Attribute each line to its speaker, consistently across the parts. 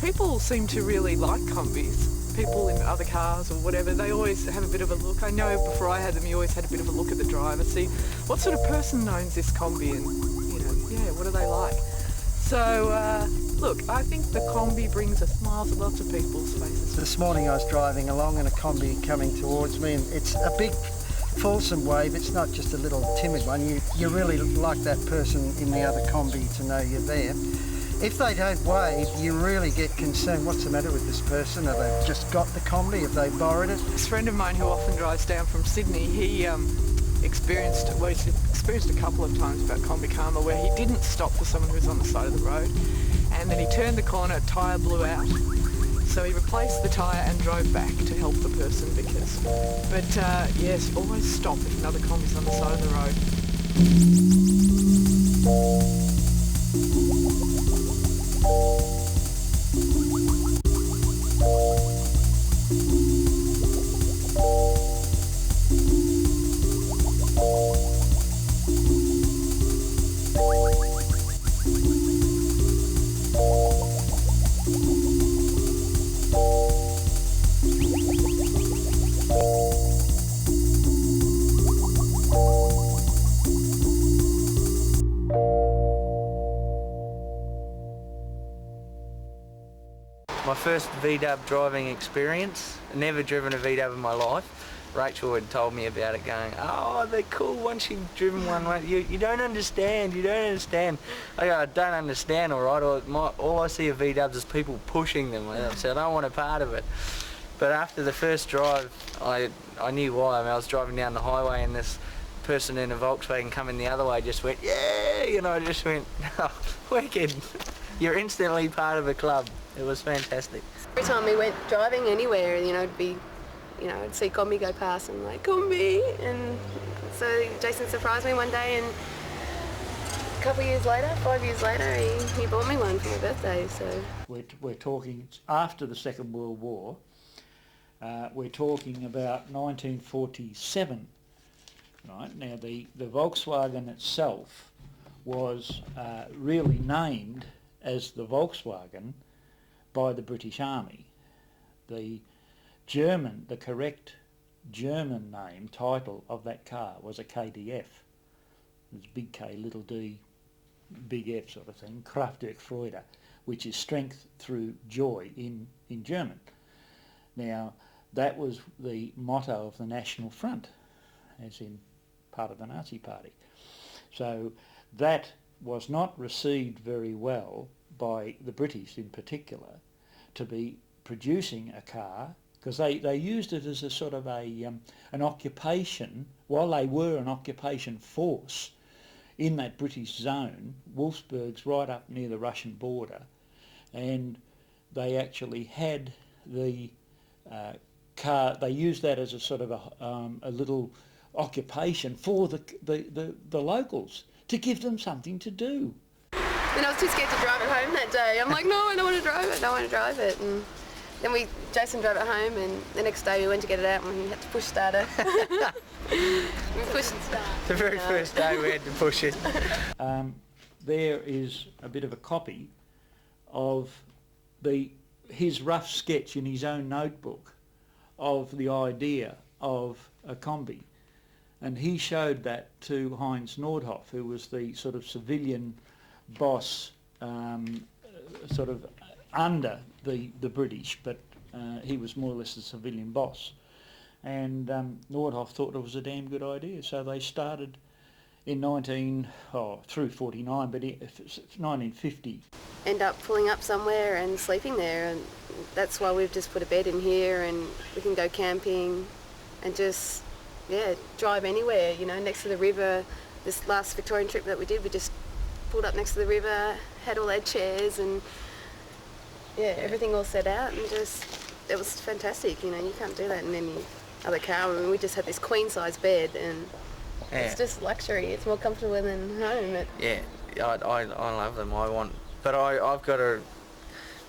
Speaker 1: people seem to really like Kombis. People in other cars or whatever, they always have a bit of a look. I know before I had them, you always had a bit of a look at the driver, see what sort of person owns this Kombi and, you know, yeah, what are they like? So, look, I think the Kombi brings a smile to lots of people's faces.
Speaker 2: This morning I was driving along and a Kombi coming towards me, and it's a big fulsome wave. It's not just a little timid one. You really like that person in the other Kombi to know you're there. If they don't wave, you really get concerned. What's the matter with this person? Have they just got the Kombi? Have they borrowed it?
Speaker 1: This friend of mine who often drives down from Sydney, he's experienced a couple of times about Kombi Karma where he didn't stop for someone who was on the side of the road, and then he turned the corner, tyre blew out. So he replaced the tyre and drove back to help the person yes, always stop if another Kombi's on the side of the road.
Speaker 3: My first VW driving experience, never driven a VW in my life. Rachael had told me about it going, oh, they're cool once you've driven one. You don't understand, you don't understand. I go, I don't understand, all right. All I see of VWs is people pushing them, so I don't want a part of it. But after the first drive, I knew why. I mean, I was driving down the highway and this person in a Volkswagen coming the other way just went, yeah, you know, I just went, oh, wicked. You're instantly part of a club. It was fantastic.
Speaker 4: Every time we went driving anywhere, you know, I'd see Kombi go past and like, Kombi! And so Jason surprised me one day, and a couple of years later, 5 years later, he bought me one for my birthday, so.
Speaker 5: We're talking after the Second World War. We're talking about 1947, right? Now the Volkswagen itself was really named as the Volkswagen by the British Army. The correct German name, title of that car was a KDF. It's big K, little d, big F sort of thing, Kraftwerk, which is strength through joy in German. Now, that was the motto of the National Front, as in part of the Nazi Party. So that was not received very well by the British in particular, to be producing a car, because they used it as a sort of an occupation, while they were an occupation force in that British zone. Wolfsburg's right up near the Russian border, and they actually had the car, they used that as a sort of a little occupation for the locals, to give them something to do.
Speaker 4: And I was too scared to drive it home that day. I'm like, no, I don't want to drive it. And then Jason drove it home, and the next day we went to get it out and we had to push start it. We pushed and start.
Speaker 3: The very first day we had to push it.
Speaker 5: There is a bit of a copy of his rough sketch in his own notebook of the idea of a Kombi. And he showed that to Heinz Nordhoff, who was the sort of civilian boss, sort of under the British, but he was more or less the civilian boss. And Nordhoff thought it was a damn good idea, so they started in through 49, but 1950.
Speaker 4: End up pulling up somewhere and sleeping there, and that's why we've just put a bed in here, and we can go camping and just, yeah, drive anywhere, you know, next to the river. This last Victorian trip that we did, we just pulled up next to the river, had all our chairs and, yeah, everything all set out, and it was fantastic, you know. You can't do that in any other car. I mean, we just had this queen-size bed, and it's just luxury. It's more comfortable than home.
Speaker 3: I love them.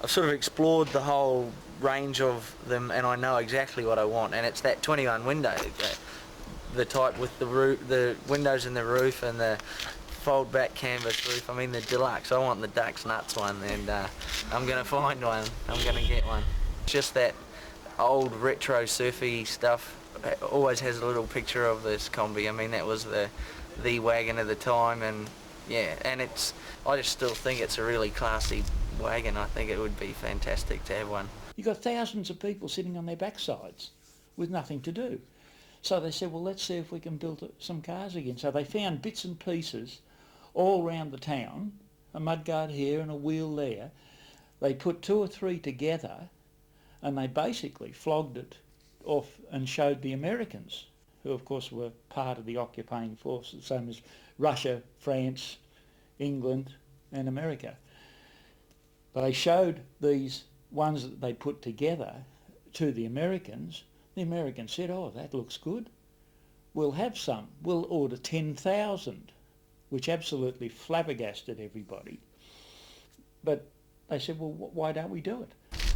Speaker 3: I've sort of explored the whole range of them, and I know exactly what I want, and it's that 21 window, the type with the windows in the roof and the fold back canvas roof. I mean the deluxe. I want the duck's nuts one, and I'm going to find one. I'm going to get one. Just that old retro surfy stuff. It always has a little picture of this Kombi. I mean, that was the wagon of the time, and yeah, and I just still think it's a really classy wagon. I think it would be fantastic to have one.
Speaker 5: You've got thousands of people sitting on their backsides with nothing to do. So they said, well, let's see if we can build some cars again. So they found bits and pieces all around the town, a mudguard here and a wheel there. They put 2 or 3 together, and they basically flogged it off and showed the Americans, who of course were part of the occupying force, the same as Russia, France, England and America. But they showed these ones that they put together to the Americans. The Americans said, oh, that looks good. We'll have some. We'll order 10,000, which absolutely flabbergasted everybody. But they said, well, why don't we do it?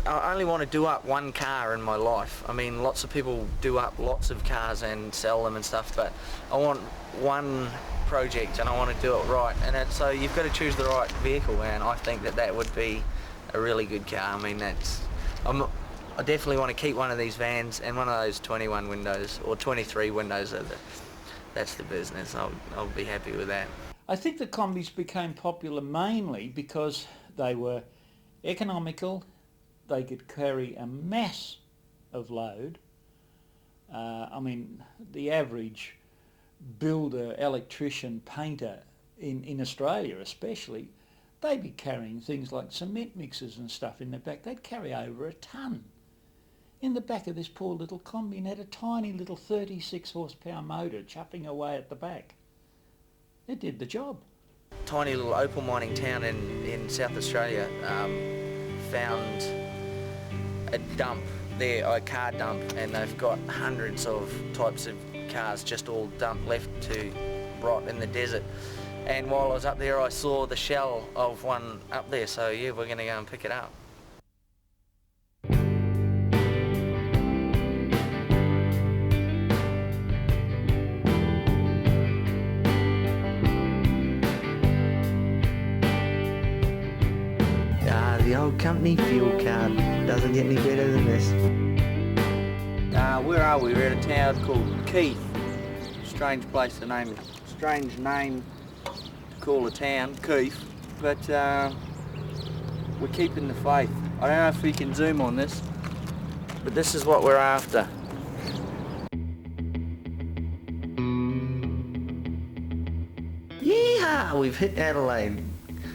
Speaker 3: I only want to do up one car in my life. I mean, lots of people do up lots of cars and sell them and stuff, but I want one project and I want to do it right. And so you've got to choose the right vehicle, and I think that would be a really good car. I mean, I definitely want to keep one of these vans and one of those 21 windows or 23 windows. That's the business. I'll be happy with that.
Speaker 5: I think the Kombis became popular mainly because they were economical. They could carry a mass of load. I mean, the average builder, electrician, painter in Australia especially, they'd be carrying things like cement mixers and stuff in the back. They'd carry over a tonne in the back of this poor little Kombi, and had a tiny little 36 horsepower motor chuffing away at the back. It did the job.
Speaker 3: Tiny little opal mining town in South Australia found a dump there, a car dump, and they've got hundreds of types of cars just all dumped, left to rot in the desert. And while I was up there, I saw the shell of one up there, so yeah, we're going to go and pick it up. The old company fuel card doesn't get any better than this. Where are we? We're at a town called Keith. Strange place to name it. Strange name to call a town, Keith. But we're keeping the faith. I don't know if we can zoom on this, but this is what we're after. Yeah, we've hit Adelaide.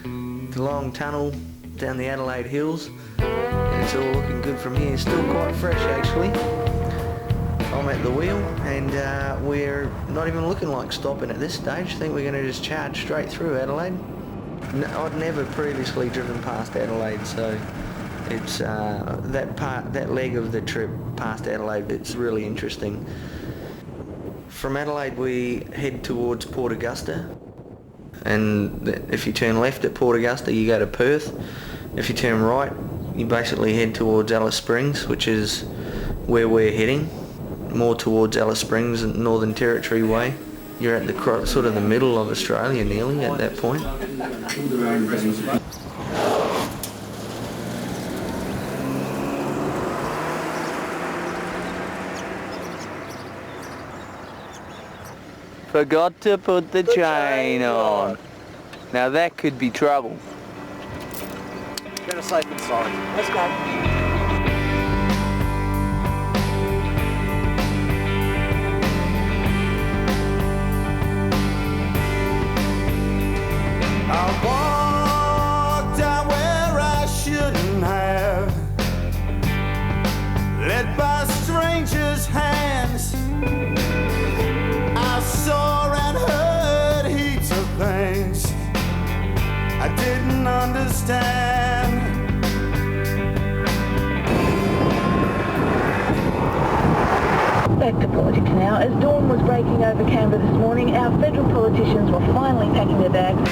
Speaker 3: The long tunnel down the Adelaide Hills, and it's all looking good from here. Still quite fresh actually. I'm at the wheel, and we're not even looking like stopping at this stage. I think we're going to just charge straight through Adelaide. I'd never previously driven past Adelaide, so it's that leg of the trip past Adelaide, it's really interesting. From Adelaide we head towards Port Augusta, and if you turn left at Port Augusta you go to Perth. If you turn right you basically head towards Alice Springs, which is where we're heading, more towards Alice Springs and Northern Territory way. You're at the sort of the middle of Australia nearly at that point. Forgot to put the chain on. Now that could be trouble. Better safe than sorry. Let's go.
Speaker 6: I walked out where I shouldn't have, led by strangers' hands. I saw and heard heaps of things I didn't understand.
Speaker 7: Back to politics now. As dawn was breaking over Canberra this morning, our federal politicians were finally packing their bags.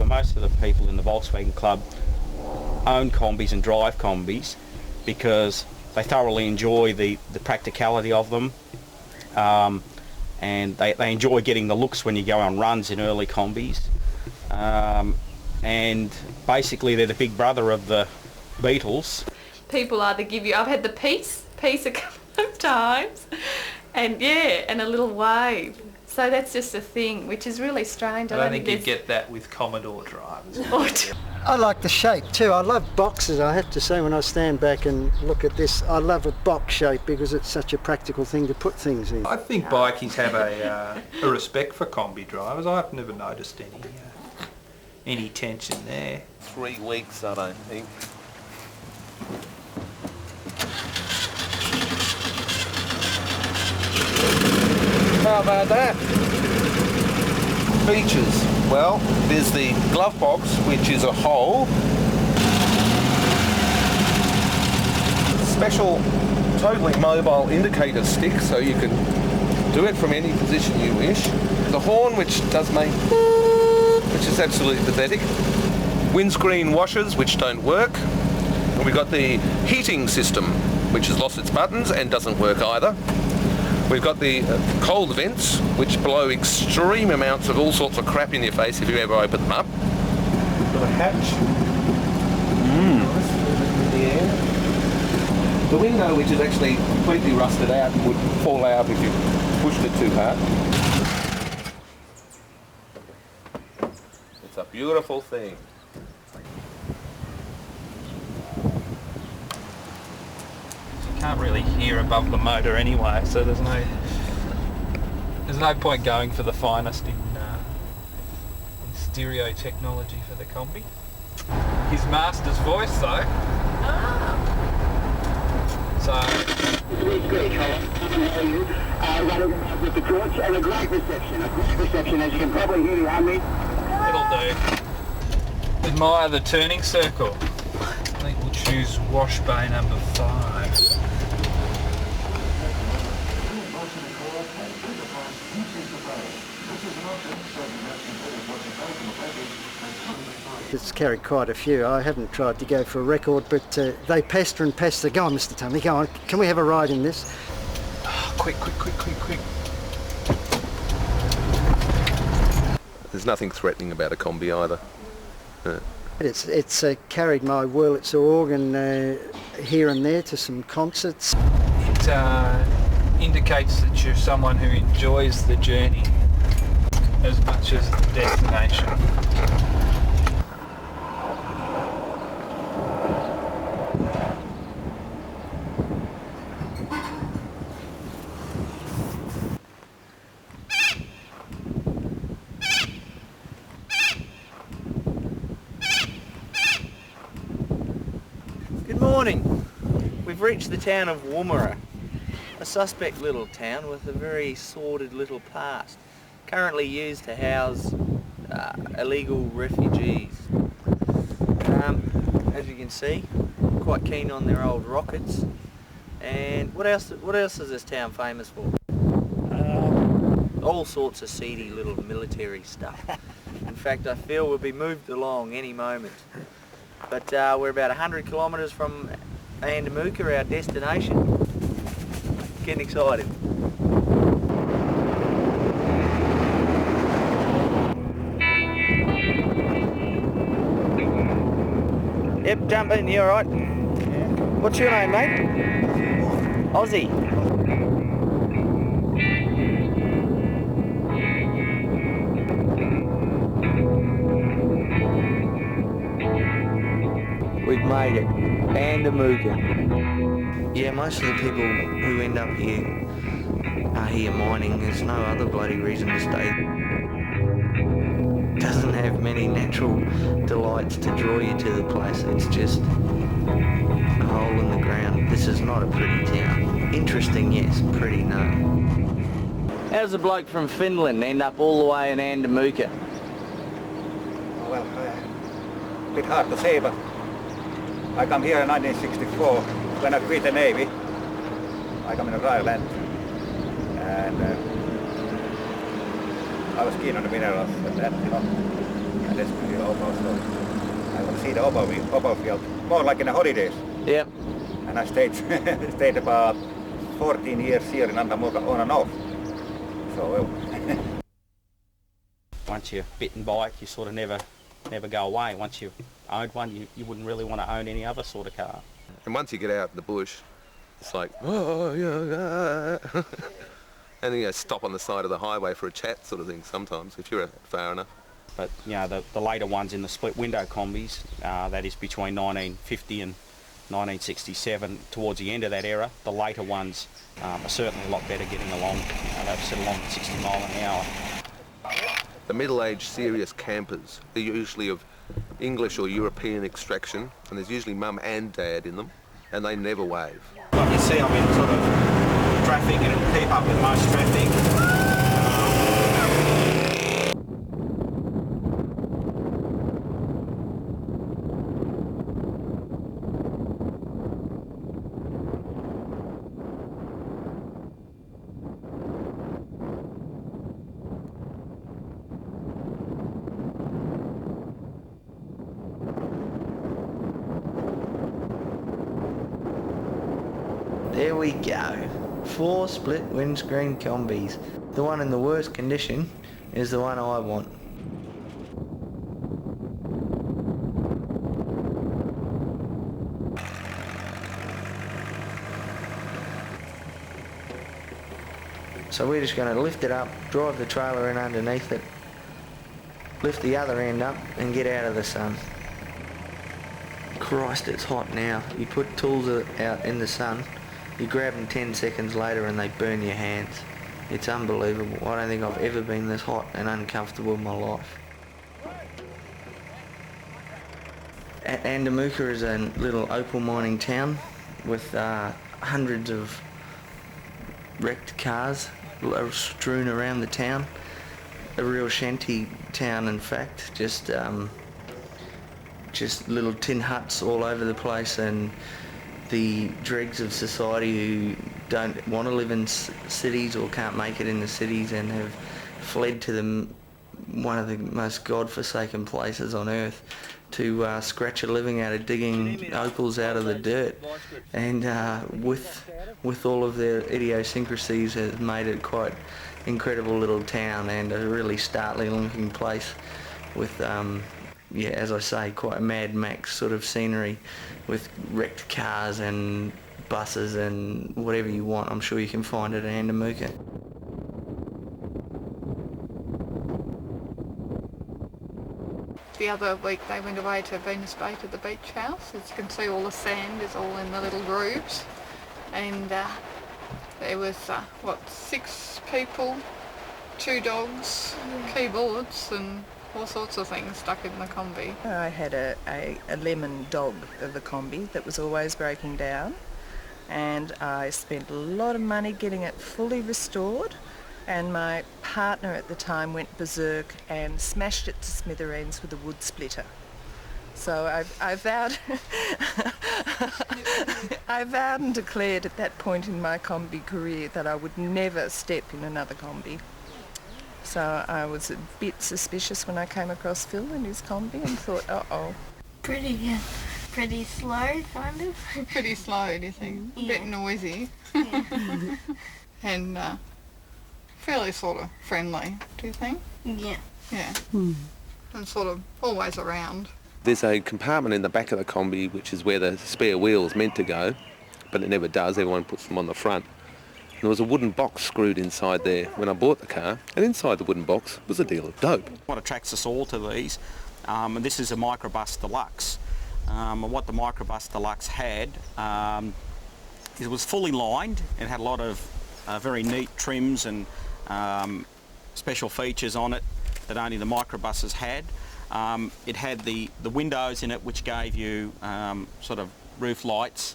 Speaker 8: Most of the people in the Volkswagen Volkswagen Club own Kombis and drive Kombis because they thoroughly enjoy the practicality of them, and they enjoy getting the looks when you go on runs in early Kombis, and basically they're the big brother of the Beetles.
Speaker 9: People either give you, I've had the peace a couple of times, and and a little wave. So that's just a thing, which is really strange.
Speaker 10: I don't think you get that with Commodore drivers.
Speaker 2: I like the shape too. I love boxes. I have to say, when I stand back and look at this, I love a box shape because it's such a practical thing to put things in.
Speaker 10: I think bikies have a respect for Kombi drivers. I've never noticed any tension there.
Speaker 11: 3 weeks, I don't think. How about that? Features. Well, there's the glove box, which is a hole. Special, totally mobile indicator stick, so you can do it from any position you wish. The horn, which does make, which is absolutely pathetic. Windscreen washers, which don't work. And we've got the heating system, which has lost its buttons and doesn't work either. We've got the cold vents, which blow extreme amounts of all sorts of crap in your face if you ever open them up. We've got a hatch. The window, which is actually completely rusted out, would fall out if you pushed it too hard. It's a beautiful thing.
Speaker 10: Can't really hear above the motor anyway, so there's no point going for the finest in stereo technology for the Kombi. His master's voice though. So with the torch and a great reception, as you can probably hear behind me. It'll do. Admire the turning circle. I think we'll choose wash bay number 5.
Speaker 2: It's carried quite a few. I haven't tried to go for a record, but they pester and pester. Go on, Mr. Tummy, go on. Can we have a ride in this?
Speaker 10: Oh, quick.
Speaker 11: There's nothing threatening about a Kombi either.
Speaker 2: It's carried my Wurlitzer organ here and there to some concerts.
Speaker 10: It indicates that you're someone who enjoys the journey as much as the destination.
Speaker 3: Good morning. We've reached the town of Woomera, a suspect little town with a very sordid little past, currently used to house illegal refugees. As you can see, quite keen on their old rockets. And what else is this town famous for? All sorts of seedy little military stuff. In fact, I feel we'll be moved along any moment. But we're about 100 kilometres from Andamuka, our destination. Getting excited. Yep, jump in, you alright? Yeah. What's your name, mate? Aussie. We've made it. Andamuka. Yeah, most of the people who end up here are here mining. There's no other bloody reason to stay. Doesn't have many natural delights to draw you to the place. It's just a hole in the ground. This is not a pretty town. Interesting, yes. Pretty, no. How does a bloke from Finland end up all the way in Andamuka?
Speaker 12: Well, a bit hard to say, but I come here in 1964 when I quit the Navy. I come in Ireland, and I was keen on the minerals and that, and that's pretty almost. I will see the opal field, more like in the holidays.
Speaker 3: Yep.
Speaker 12: And I stayed about 14 years here in Antamuka on and off. So
Speaker 8: once you're bitten by it, you sort of never go away. Once you've owned one, you wouldn't really want to own any other sort of car.
Speaker 11: And once you get out in the bush, it's like, oh, yeah, and you stop on the side of the highway for a chat sort of thing sometimes, if you're far enough.
Speaker 8: But, you know, the later ones in the split window Kombis, that is between 1950 and 1967, towards the end of that era, the later ones are certainly a lot better getting along. They've set along at 60 mile an hour.
Speaker 11: The middle-aged serious campers are usually of English or European extraction, and there's usually mum and dad in them, and they never wave.
Speaker 13: Like you see, I'm in sort of traffic and it'll keep up with most traffic.
Speaker 3: There we go. 4 split windscreen Kombis. The one in the worst condition is the one I want. So we're just going to lift it up, drive the trailer in underneath it, lift the other end up and get out of the sun. Christ, it's hot now. You put tools out in the sun, you grab them 10 seconds later and they burn your hands. It's unbelievable. I don't think I've ever been this hot and uncomfortable in my life. Andamuka is a little opal mining town with hundreds of wrecked cars strewn around the town. A real shanty town, in fact. Just little tin huts all over the place, and the dregs of society who don't want to live in cities or can't make it in the cities and have fled to one of the most god-forsaken places on earth to scratch a living out of digging opals out of the dirt, and with all of their idiosyncrasies has made it quite incredible little town and a really startling looking place with yeah, as I say, quite a Mad Max sort of scenery with wrecked cars and buses and whatever you want. I'm sure you can find it in Andamuka.
Speaker 9: The other week they went away to Venus Bay to the beach house. As you can see, all the sand is all in the little grooves, and there was 6 people, 2 dogs, keyboards and all sorts of things stuck in the Kombi.
Speaker 14: I had a lemon dog of the Kombi that was always breaking down, and I spent a lot of money getting it fully restored, and my partner at the time went berserk and smashed it to smithereens with a wood splitter. So I vowed I vowed and declared at that point in my Kombi career that I would never step in another Kombi. So I was a bit suspicious when I came across Phil in his Kombi and thought, uh-oh.
Speaker 15: Pretty slow, kind of.
Speaker 9: Pretty slow, do you think?
Speaker 15: Yeah.
Speaker 9: A bit noisy.
Speaker 15: Yeah.
Speaker 9: And fairly sort of friendly, do you think?
Speaker 15: Yeah.
Speaker 9: Yeah. And sort of always around.
Speaker 11: There's a compartment in the back of the Kombi which is where the spare wheel's meant to go, but it never does. Everyone puts them on the front. And there was a wooden box screwed inside there when I bought the car, and inside the wooden box was a deal of dope.
Speaker 8: What attracts us all to these, and this is a Microbus Deluxe, and what the Microbus Deluxe had, it was fully lined. It had a lot of very neat trims and special features on it that only the microbuses had. It had the windows in it which gave you sort of roof lights.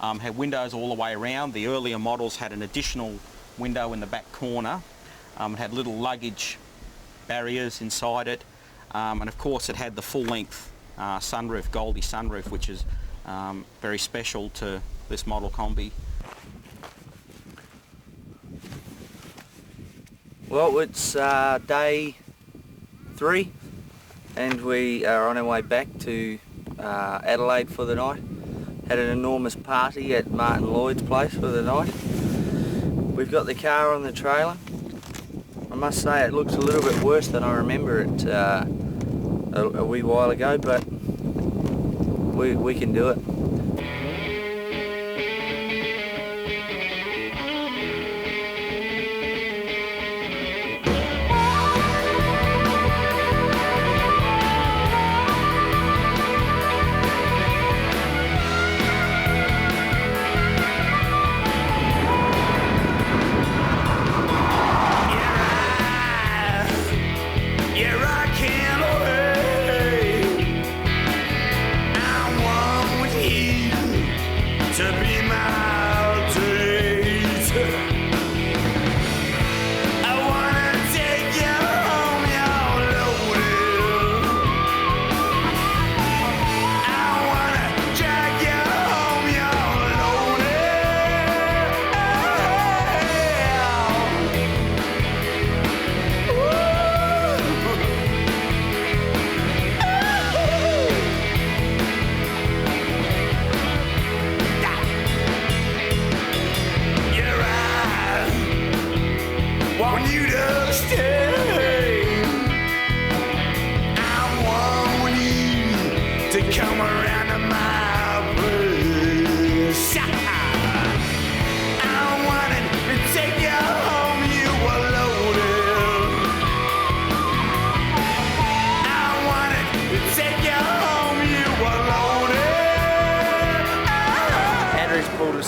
Speaker 8: Had windows all the way around. The earlier models had an additional window in the back corner. It had little luggage barriers inside it, and of course it had the full-length sunroof, Goldie sunroof, which is very special to this model Kombi.
Speaker 3: Well, it's day 3 and we are on our way back to Adelaide for the night. Had an enormous party at Martin Lloyd's place for the night. We've got the car on the trailer. I must say it looks a little bit worse than I remember it a wee while ago, but we can do it.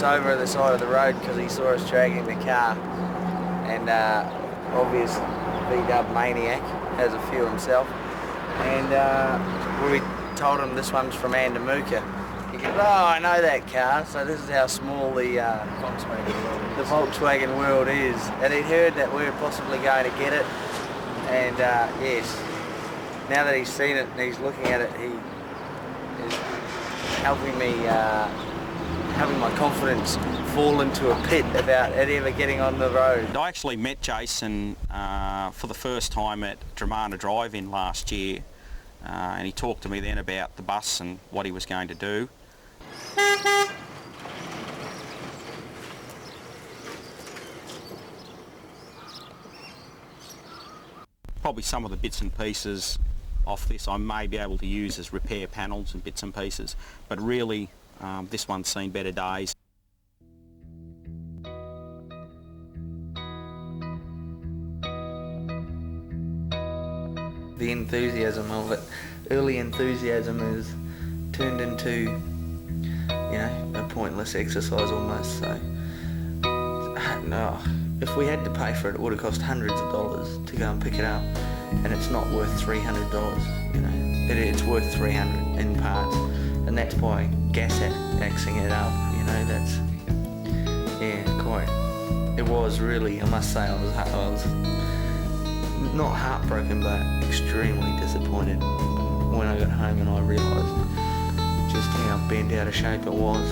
Speaker 3: Over at the side of the road because he saw us dragging the car, and obvious VW maniac, has a few himself, and we told him this one's from Andamuka. He goes, oh, I know that car. So this is how small the Volkswagen world is, and he'd heard that we were possibly going to get it, and yes, now that he's seen it and he's looking at it, he is helping me having my confidence fall into a pit about it ever getting on the road.
Speaker 8: I actually met Jason for the first time at Dramana Drive-In last year, and he talked to me then about the bus and what he was going to do. Probably some of the bits and pieces off this I may be able to use as repair panels and bits and pieces, but really this one's seen better days.
Speaker 3: The enthusiasm of it, early enthusiasm, has turned into, you know, a pointless exercise almost. So, no, if we had to pay for it, it would have cost hundreds of dollars to go and pick it up, and it's not worth $300. You know, it's worth $300 in parts. And that's by gas-axing it up, you know, that's, yeah, quite, it was really, I must say, I was not heartbroken, but extremely disappointed when I got home and I realised just how bent out of shape it was.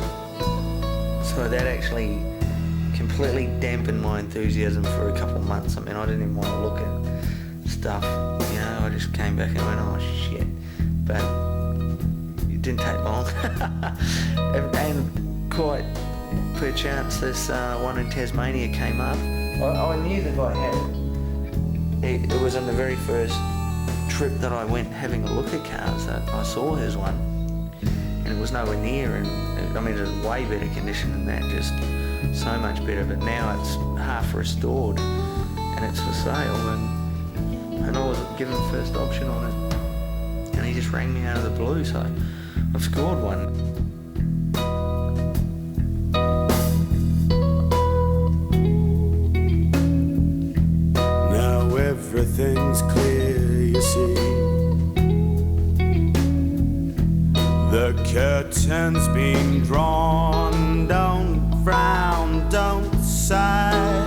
Speaker 3: So that actually completely dampened my enthusiasm for a couple of months. I mean, I didn't even want to look at stuff, you know, I just came back and went, oh shit, but didn't take long. and quite perchance this one in Tasmania came up. I knew the guy had it. It was on the very first trip that I went having a look at cars that I saw his one, and it was nowhere near, and I mean it was way better condition than that, just so much better, but now it's half restored and it's for sale, and I was given first option on it, and he just rang me out of the blue, so I've scored one.
Speaker 6: Now everything's clear, you see. The curtain's been drawn, don't frown, don't sigh.